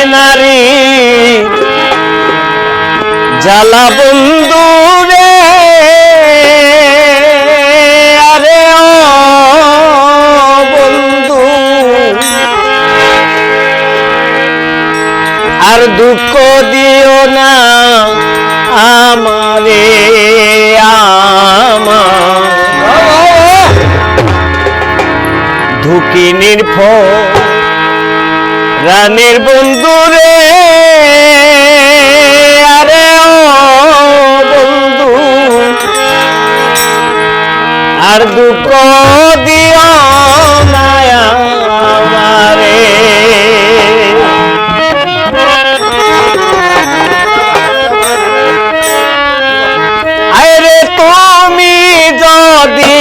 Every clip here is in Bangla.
নারী জ্বালা বন্ধু রে আরে ও বন্ধু আর দুঃখ দিও না আমারে আমার ধুকিনীর রানের বন্ধু রে আরে ও বন্ধু আর দুঃখ দিও না আমারে আরে তুমি যদি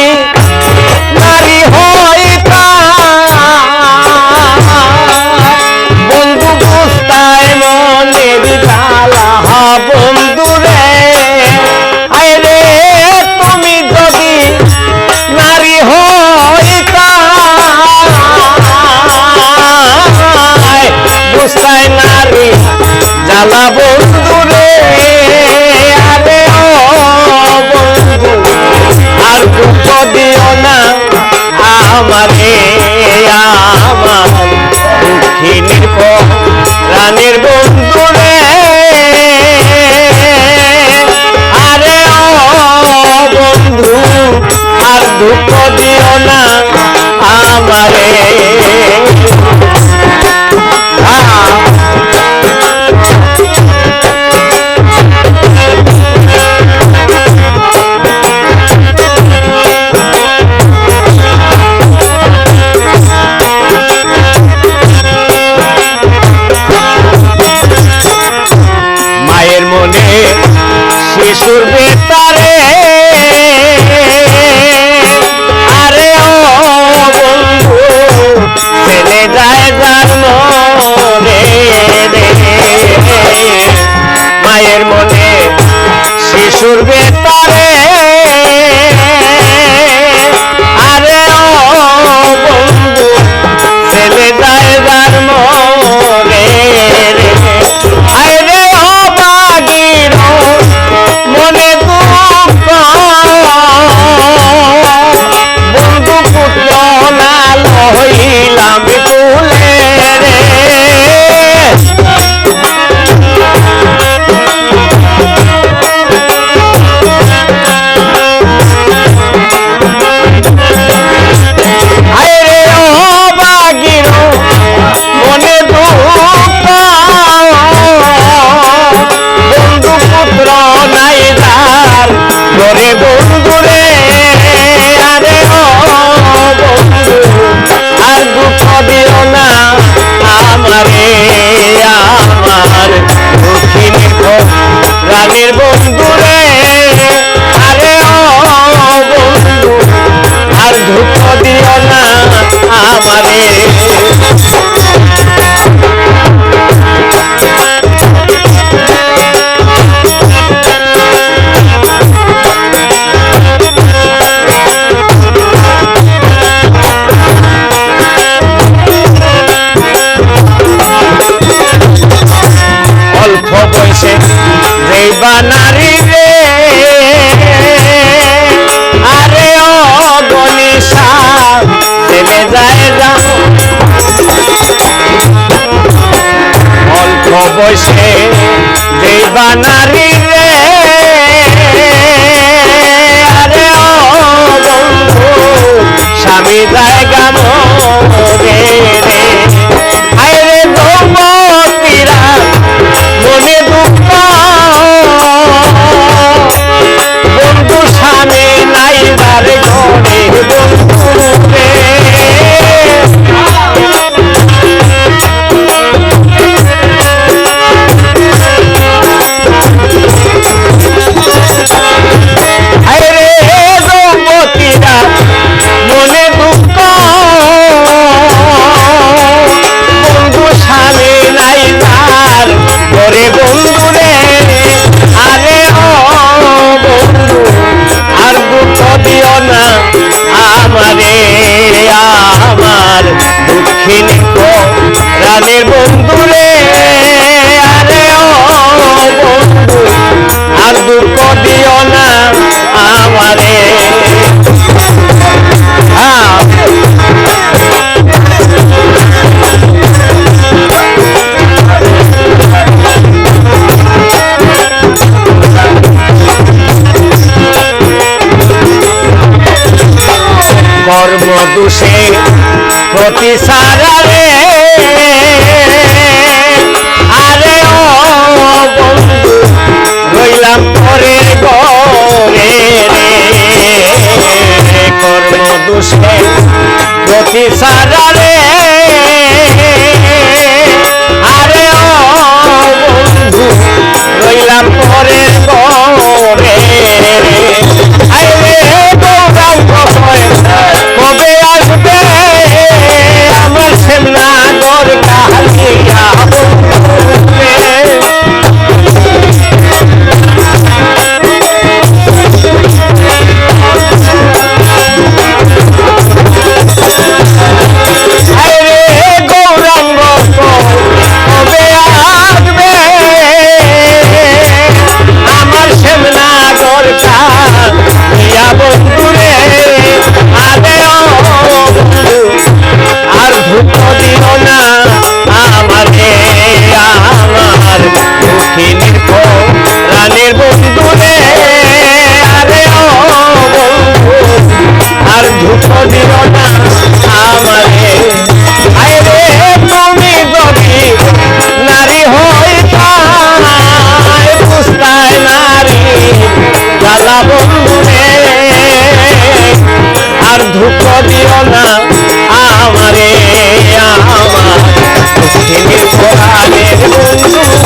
নারী হইতা বন্ধু বুঝতাই মনের জ্বালা বন্ধু রে আরে তুমি যদি নারী হইতা বুঝতাই নারী জ্বালা বন্ধু রে আরে ও বন্ধু আর দুঃখ দিও না আমারে আমার দুঃখিনীর রানের বন্ধু রে আরে ও বন্ধু আর দুঃখ দিও না আমারে শিশুর বেতারে আরে ও বন্ধু চলে যায় যার মনে মায়ের মনে শিশুর বেতারে আরে ও বন্ধু চলে যায় যার মনে আরে ও বাগির মনে দুঃখ বন্ধু পুত্র না লইলাম তুলে রে আরে ও বাগির মনে দুঃখ বন্ধু পুত্র নাই যার ঘরে বন্ধু রে আরে ও বন্ধু আর দুঃখ দিও না আমারে আমার দুঃখিনীর রানের বন্ধু রে আরে ও বন্ধু আর দুঃখ দিও না আমারে অল্প বয়সে দেবা নারী রে আরে ও গনিশা চলে যায় অল্প বয়সে দেবা নারী রে আরে ও বন্ধু স্বামী জায়গা মরে রে আরে যুবতীরা মনে দুঃখ বন্ধু স্বামী নাই যার ঘরে বন্ধু রে আমার দুঃখিনী প্রাণের বন্ধু রে গতি সারা রে আরে ও বন্ধু রইলাম পরের ঘরে রে কর্ম দোষে গতি সারা রে আরে ও বন্ধু রইলাম পরের ঘরে আরে গৌরাঙ্গ কবে আসবে আমার শ্যামনগর কালিয়া আর ধূপ দিও না আমারে আমার দক্ষিণের কোরআনের বন্ধু